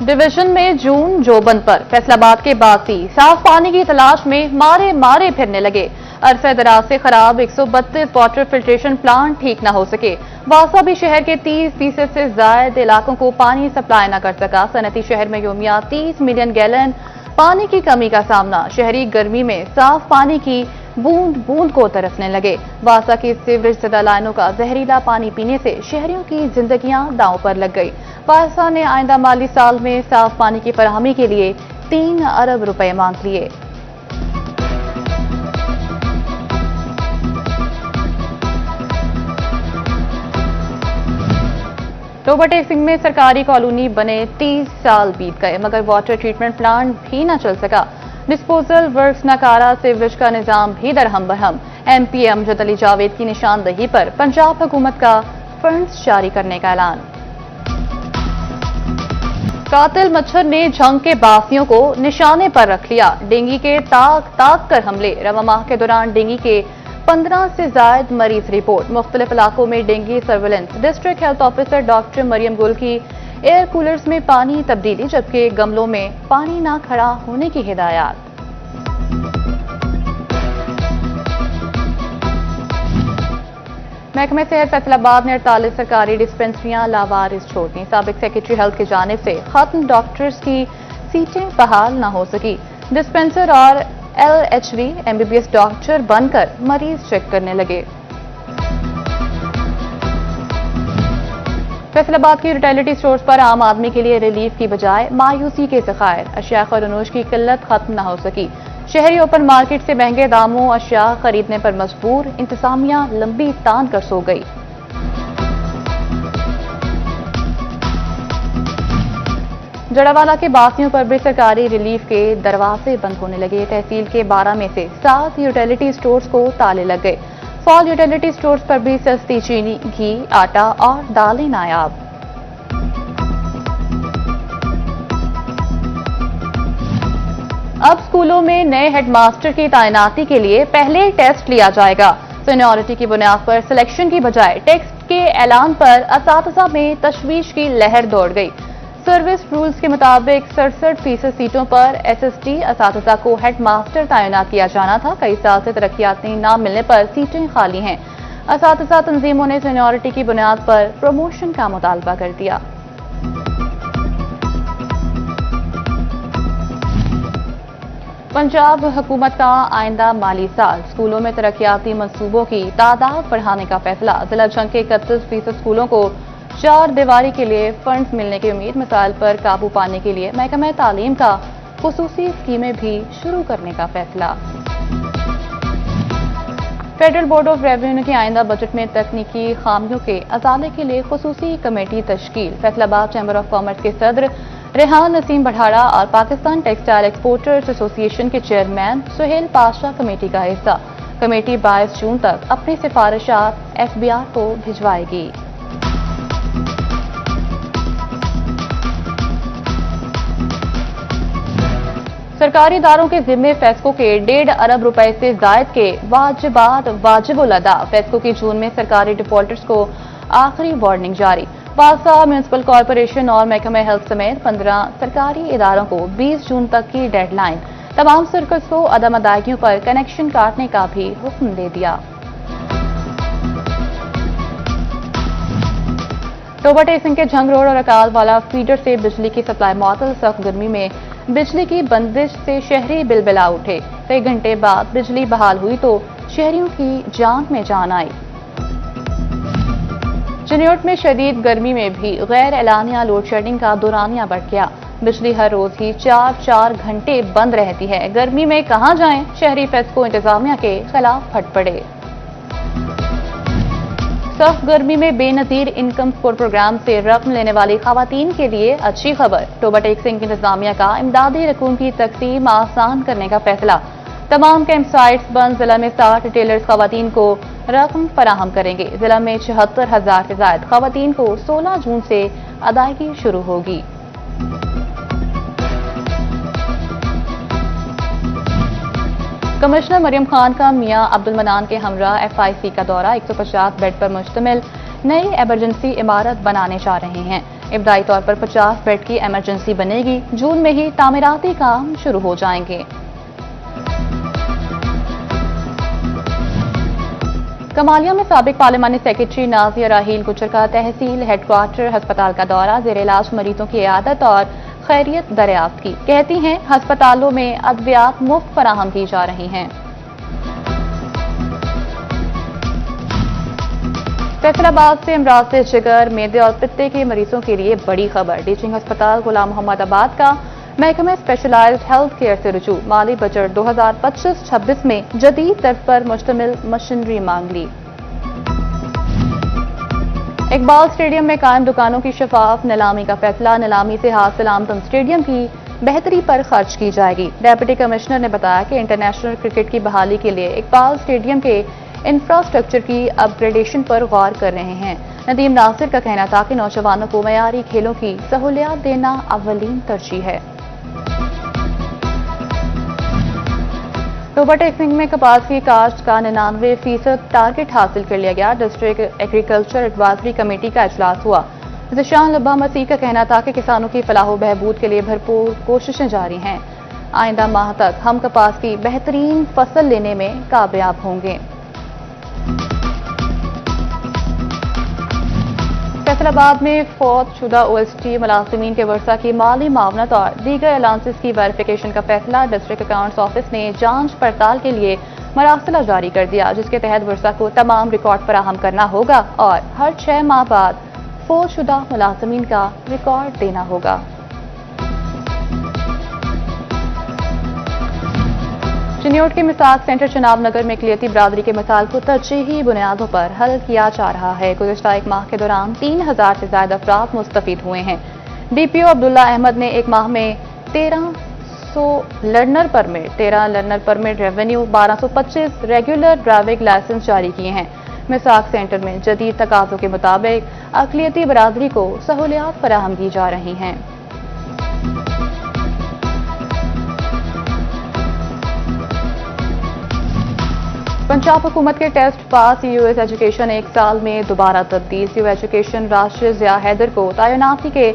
Division में जून जोबन पर फैसलाबाद के बासी साफ पानी की तलाश में मारे फिरने लगे। अरसे दराज से खराब 132 वाटर फिल्ट्रेशन प्लांट ठीक न हो सके। वासा भी शहर के 30% से ज्यादा इलाकों को पानी सप्लाई न कर सका। सनती शहर में योमिया 30 मिलियन गैलन पानी की कमी का सामना। शहरी गर्मी में साफ पानी की बूंद बूंद को तरसने लगे। वासा की सीवरेज सदा लाइनों का जहरीला पानी पीने से शहरियों की जिंदगियां दांव पर लग गई। वासा ने आइंदा माली साल में साफ पानी की फराहमी के लिए 3 अरब रुपए मांग लिए। टोबा टेक सिंह में सरकारी कॉलोनी बने 30 साल बीत गए मगर वाटर ट्रीटमेंट प्लांट भी न चल सका। डिस्पोजल वर्क्स नकारा, सीवरेज का निजाम भी दरहम बरहम। एमपी अमजद अली जावेद की निशानदही पर पंजाब हुकूमत का फंड्स जारी करने का ऐलान। कातिल मच्छर ने झंग के बासियों को निशाने पर रख लिया। डेंगू के ताक कर हमले। रवा माह के दौरान डेंगू के 15 से ज्यादा मरीज रिपोर्ट। मुख्तलिफ इलाकों में dengue surveillance. District health officer doctor Mariam Gul की एयर कूलर्स में पानी तब्दीली जबकि गमलों में पानी न खड़ा होने की हिदायत। महकमे सेहत फैसलाबाद ने 48 सरकारी डिस्पेंसरियां लावारिस छोड़ दी। साबिक सेक्रेटरी हेल्थ की जानिब से खत्म डॉक्टर्स की सीटें बहाल न हो सकी। डिस्पेंसर और LHV MBBS डॉक्टर बनकर मरीज चेक करने लगे। फैसलाबाद की रिटेलिटी स्टोर्स पर आम आदमी के लिए रिलीफ की बजाय मायूसी के ज़खायर। अशिया खैर-ओ-नोश की किल्लत खत्म न हो सकी। शहरी ओपन मार्केट से महंगे दामों अशिया खरीदने पर मजबूर। इंतजामिया लंबी तान कर सो गई। जड़ावाला के बासियों पर भी सरकारी रिलीफ के दरवाजे बंद होने लगे। तहसील के 12 में से 7 यूटिलिटी स्टोर्स को ताले लग गए। फॉल यूटिलिटी स्टोर्स पर भी सस्ती चीनी, घी, आटा और दालें नायाब। अब स्कूलों में नए हेडमास्टर की तैनाती के लिए पहले टेस्ट लिया जाएगा। सीनियरिटी की बुनियाद पर सिलेक्शन की बजाय टेस्ट के ऐलान पर असातिज़ा में तशवीश की लहर दौड़ गई। सर्विस रूल्स के मुताबिक 67% सीटों पर SST असातिज़ा को हेडमास्टर तैनात किया जाना था। कई साल से तरक्याती न मिलने पर सीटें खाली हैं। असातिज़ा तंजीमों ने सीनियरिटी की बुनियाद पर प्रमोशन का मुतालबा कर दिया। पंजाब हुकूमत का आइंदा माली साल स्कूलों में तरक्याती मंसूबों की तादाद बढ़ाने का फैसला। जिला जंग के 31% स्कूलों को 4 दीवारी के लिए फंड्स मिलने की उम्मीद। मिसाइल पर काबू पाने के लिए महकमा तालीम का खुसूसी स्कीमें भी शुरू करने का फैसला। फेडरल बोर्ड ऑफ रेवेन्यू के आइंदा बजट में तकनीकी खामियों के अजाले के लिए खुसूसी कमेटी तश्कील। फैसलाबाद चैम्बर ऑफ कॉमर्स के सदर रेहान नसीम बढ़ाड़ा और पाकिस्तान टेक्सटाइल एक्सपोर्टर्स एसोसिएशन के चेयरमैन सुहेल पाशा कमेटी का हिस्सा। कमेटी 22 जून तक अपनी सिफारिशात FBR को भिजवाएगी। सरकारी इदारों के जिम्मे फेस्को के 1.5 अरब रुपए से जायद के वाजिबुल अदा। फेस्को की जून में सरकारी डिफॉल्टर्स को आखिरी वार्निंग जारी। वासा म्यूनिसिपल कॉरपोरेशन और महकमा हेल्थ समेत 15 सरकारी इदारों को 20 जून तक की डेडलाइन। तमाम सर्कल्स को अदम अदायगियों पर कनेक्शन काटने का भी हुक्म दे दिया। टोबा टेक सिंह के झंग रोड और अकाल वाला फीडर से बिजली की सप्लाई मअतल। सख्त गर्मी में बिजली की बंदिश से शहरी बिलबिला उठे। कई घंटे बाद बिजली बहाल हुई तो शहरियों की जान में जान आई। चिन्योट में शदीद गर्मी में भी गैर एलानिया लोड शेडिंग का दौरानिया बढ़ गया। बिजली हर रोज ही 4-4 घंटे बंद रहती है। गर्मी में कहां जाएं? शहरी फेस्को इंतजामिया के खिलाफ फट पड़े। सख्त गर्मी में बेनजीर इनकम सपोर्ट प्रोग्राम से रकम लेने वाली खवातीन के लिए अच्छी खबर। टोबा टेक सिंह इंतजामिया का इमदादी रकूम की तकसीम आसान करने का फैसला। तमाम कैंप साइट्स बंद। जिला में 60 टेलर्स खवातीन को रकम फराहम करेंगे। जिला में 76,000 से ज्यादा खवातीन को 16 जून से अदायगी शुरू होगी। कमिश्नर मरियम खान का मियां अब्दुल मनान के हमरा FIC का दौरा। 150 बेड पर मुश्तमिल नई इमरजेंसी इमारत बनाने जा रहे हैं। इब्तदाई तौर पर 50 बेड की इमरजेंसी बनेगी। जून में ही तामीराती काम शुरू हो जाएंगे। कमालिया में साबिक पार्लिमानी सेक्रेटरी नाजिया राहील गुजर का तहसील हेडक्वार्टर अस्पताल का दौरा, जेर इलाज मरीजों की इयादत और खैरियत दरियाफ्त की। कहती हैं अस्पतालों में अद्वियात मुफ्त फराहम की जा रही हैं। फैसलाबाद से अमराज जिगर, मेदे और पित्ते के मरीजों के लिए बड़ी खबर। टीचिंग अस्पताल गुलाम मोहम्मद आबाद का महकमे स्पेशलाइज्ड हेल्थ केयर से रुजू, माली बजट 2025-26 में जदीद तर्ज पर मुश्तमिल मशीनरी मांग ली। इकबाल स्टेडियम में कायम दुकानों की शफाफ नीलामी का फैसला, नीलामी से हासिल आमदन स्टेडियम की बेहतरी पर खर्च की जाएगी। डेप्यूटी कमिश्नर ने बताया कि इंटरनेशनल क्रिकेट की बहाली के लिए इकबाल स्टेडियम के इंफ्रास्ट्रक्चर की अपग्रेडेशन पर गौर कर रहे हैं। नदीम नासिर का कहना था कि नौजवानों को मयारी खेलों की सहूलियात देना अव्वलीन तरजीह है। टोबा टेक्निक में कपास की काश्त का 99% टारगेट हासिल कर लिया गया। डिस्ट्रिक्ट एग्रीकल्चर एडवाइजरी कमेटी का इजलास हुआ। ज़िशान लब्बा मसीह का कहना था कि किसानों की फलाह बहबूद के लिए भरपूर कोशिशें जारी हैं। आइंदा माह तक हम कपास की बेहतरीन फसल लेने में कामयाब होंगे। फैसलाबाद में फौत शुदा OST मुलाजिमीन के वर्सा की माली मावनत और दीगर अलाउंसेस की वेरिफिकेशन का फैसला। डिस्ट्रिक्ट अकाउंट्स ऑफिस ने जांच पड़ताल के लिए मरासिला जारी कर दिया, जिसके तहत वर्सा को तमाम रिकॉर्ड फराहम करना होगा और हर 6 माह बाद फौत शुदा मुलाजिमीन का रिकॉर्ड देना होगा। चिन्योट के मिसाक सेंटर चनाब नगर में इकलियती बरादरी के मसाइल को तरजीही बुनियादों पर हल किया जा रहा है। गुज़िश्ता एक माह के दौरान 3000 से ज्यादा अफराद मुस्तफीद हुए हैं। DPO अब्दुल्ला अहमद ने एक माह में 1300 learner permit revenue 1225 regular driving licence जारी किए हैं। मिसाक सेंटर में जदीद तकाज़ों के मुताबिक अक़लियती बरादरी को सहूलियात फराहम की जा रही हैं। पंजाब हुकूमत के टेस्ट पास US एजुकेशन एक साल में दोबारा तब्दील। CU एजुकेशन राशिद ज़िया हैदर को तैनाती के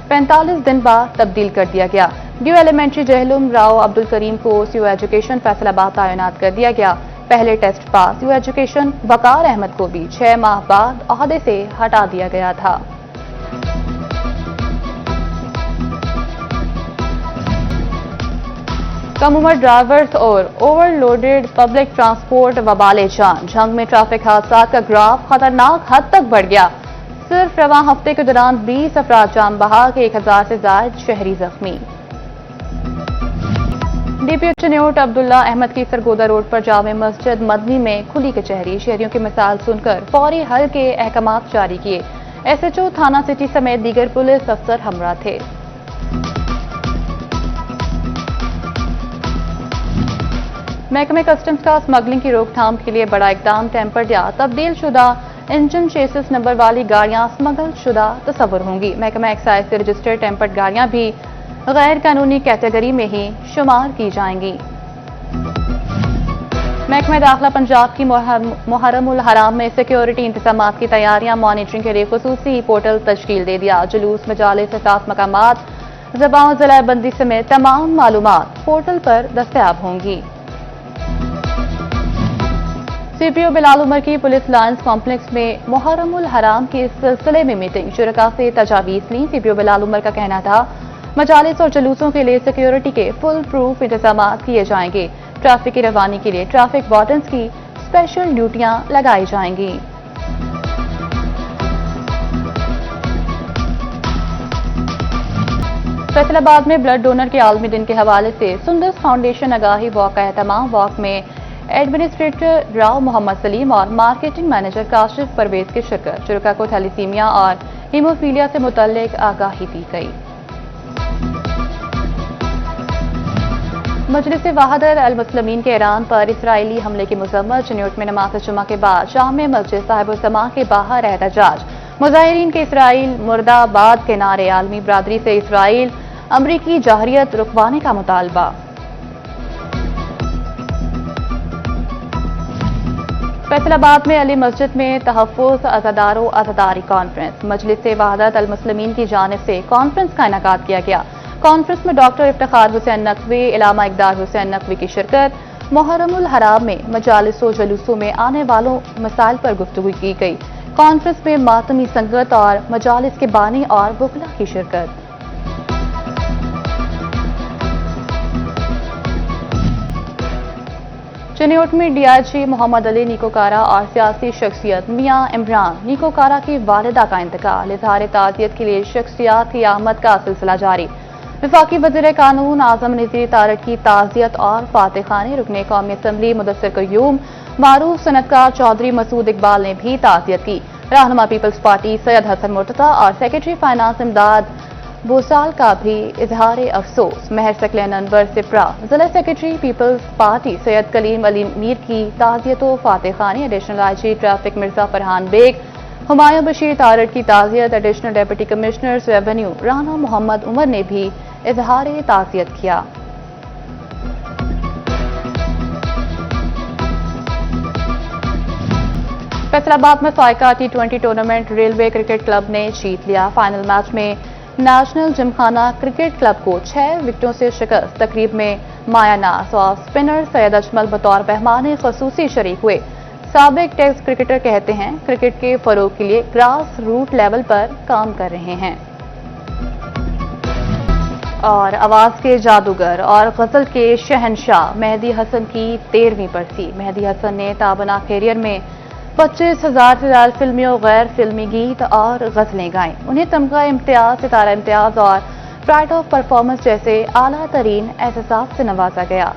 45 दिन बाद तब्दील कर दिया गया। ड्यू एलिमेंट्री जहलुम राव अब्दुल करीम को CU एजुकेशन फैसलाबाद तैनात कर दिया गया। पहले टेस्ट पास CU एजुकेशन वकार अहमद को भी 6 माह बाद ओहदे से हटा दिया गया था। कम उम्र ड्राइवर्स और ओवरलोडेड पब्लिक ट्रांसपोर्ट वबाले जान। जंग में ट्रैफिक हादसा का ग्राफ खतरनाक हद तक बढ़ गया। सिर्फ रवां हफ्ते के दौरान 20 अफराद जान बहा के 1000 से ज्यादा शहरी जख्मी। DPO चिन्योट अब्दुल्ला अहमद की सरगोदा रोड पर जामे मस्जिद मदनी में खुली कचहरी। शहरियों की मिसाल सुनकर फौरी हल के अहकामात जारी किए। SHO थाना सिटी समेत दीगर पुलिस अफसर हमरा थे। महकमे कस्टम्स का स्मगलिंग की रोकथाम के लिए बड़ा इकदाम। टेम्पर्ड या तब्दील शुदा इंजन चेसिस नंबर वाली गाड़ियां स्मगल शुदा तस्वर होंगी। महकमा एक्साइज से रजिस्टर्ड टेम्पर्ड गाड़ियां भी गैर कानूनी कैटेगरी में ही शुमार की जाएंगी। महकमा दाखिला पंजाब की मुहर्रम उल हराम में सिक्योरिटी इंतजामात की तैयारियां मॉनिटरिंग के लिए खुसूसी पोर्टल तश्कील दे दिया। जुलूस मजालिस एहसास मकामात ज़बान ज़िलाबंदी समेत तमाम मालूमात पोर्टल पर दस्तयाब होंगी। CPO बिलाल उमर की पुलिस लाइन्स कॉम्प्लेक्स में मुहर्रम उल हराम के इस सिलसिले में मीटिंग शुरका से तजावीज़ ली। CPO बिलाल उमर का कहना था मजालिस और जुलूसों के लिए सिक्योरिटी के फुल प्रूफ इंतजाम किए जाएंगे। ट्रैफिक की रवानी के लिए ट्रैफिक वार्डन्स की स्पेशल ड्यूटियां लगाई जाएंगी। फैसलाबाद में ब्लड डोनर के आलमी दिन के हवाले से सुंदस फाउंडेशन आगाही वॉक का एहतमाम। वॉक में एडमिनिस्ट्रेटर राव मोहम्मद सलीम और मार्केटिंग मैनेजर काशिफ परवेज की शिरकत। शुरका को थैलीसीमिया और हीमोफीलिया से मुतल्लिक आगाही दी गई। मजलिस वहादत अल मुस्लिमीन के ईरान पर इसराइली हमले की मजम्मत। चिन्योट में नमाज जुमा के बाद जामे मस्जिद साहिब-उल-समा के बाहर एहतजाज। मुजाहिरीन के इसराइल मुर्दाबाद के नारे। आलमी बरादरी से इसराइल अमरीकी जाहरियत रुकवाने का मुतालबा। फैसल आबाद में अली मस्जिद में तहफ़्फ़ुज़ अज़ादारों अज़ादारी कॉन्फ्रेंस मजलिस वहदत अल मुस्लिमीन की जानिब से कॉन्फ्रेंस का इनेकाद किया गया। कॉन्फ्रेंस में डॉक्टर इफ्तिखार हुसैन नकवी, इलामा इक़दार हुसैन नकवी की शिरकत। मुहर्रमुल हराम में मजालिस व जलूसों में आने वालों मसाइल पर गुफ्तगू की गई। कॉन्फ्रेंस में मातमी संगत और मजालिस के बानी और वकला की शिरकत। चिन्योट में डीआईजी मोहम्मद अली निकोकारा और सियासी शख्सियत मियां इमरान निकोकारा की वालिदा का इंतकाल। इज़हार ताज़ियत के लिए शख्सियात की आमद का सिलसिला जारी। वफाकी वज़ीर कानून आज़म नज़ीर तारड़ की ताज़ियत और फातह खानी। रुकने कौमी असम्बली मुदस्सिर क़य्यूम, मारूफ सनतकार चौधरी मसूद इकबाल ने भी ताज़ियत की। रहनुमा पीपल्स पार्टी सैयद हसन मुर्तज़ा और सेक्रेटरी फाइनेंस इमदाद बोसाल का भी इजहार अफसोस। महर सकलैन अनवर सिप्रा, जिला secretary Peoples Party Syed Kaleem Ali Mir की ताज़ियत व फातह खानी। Additional IG traffic Mirza Farhan Baig, Humayun Bashir Tarar की ताज़ियत। Additional deputy commissioner revenue Rana Mohammad Umar ने भी इजहार ताज़ियत किया। फैसलाबाद में Saika T20 tournament railway cricket club ने जीत लिया। फाइनल मैच में नेशनल जिमखाना क्रिकेट क्लब को 6 विकेटों से शिकस्त। तकरीब में माया नाज और स्पिनर सैयद अजमल बतौर मेहमान ख़ुसूसी शरीक हुए। साबिक टेस्ट क्रिकेटर कहते हैं क्रिकेट के फरोग के लिए ग्रास रूट लेवल पर काम कर रहे हैं। और आवाज के जादूगर और गजल के शहनशाह मेहदी हसन की 13वीं बरसी। मेहदी हसन ने ताबना कैरियर में 25,000 से ज्यादा फिल्मी और गैर फिल्मी गीत और गजलें गाएं। उन्हें तमगा इम्तियाज, सितारा इम्तियाज और प्राइड ऑफ परफॉर्मेंस जैसे आला तरीन एहसास से नवाजा गया।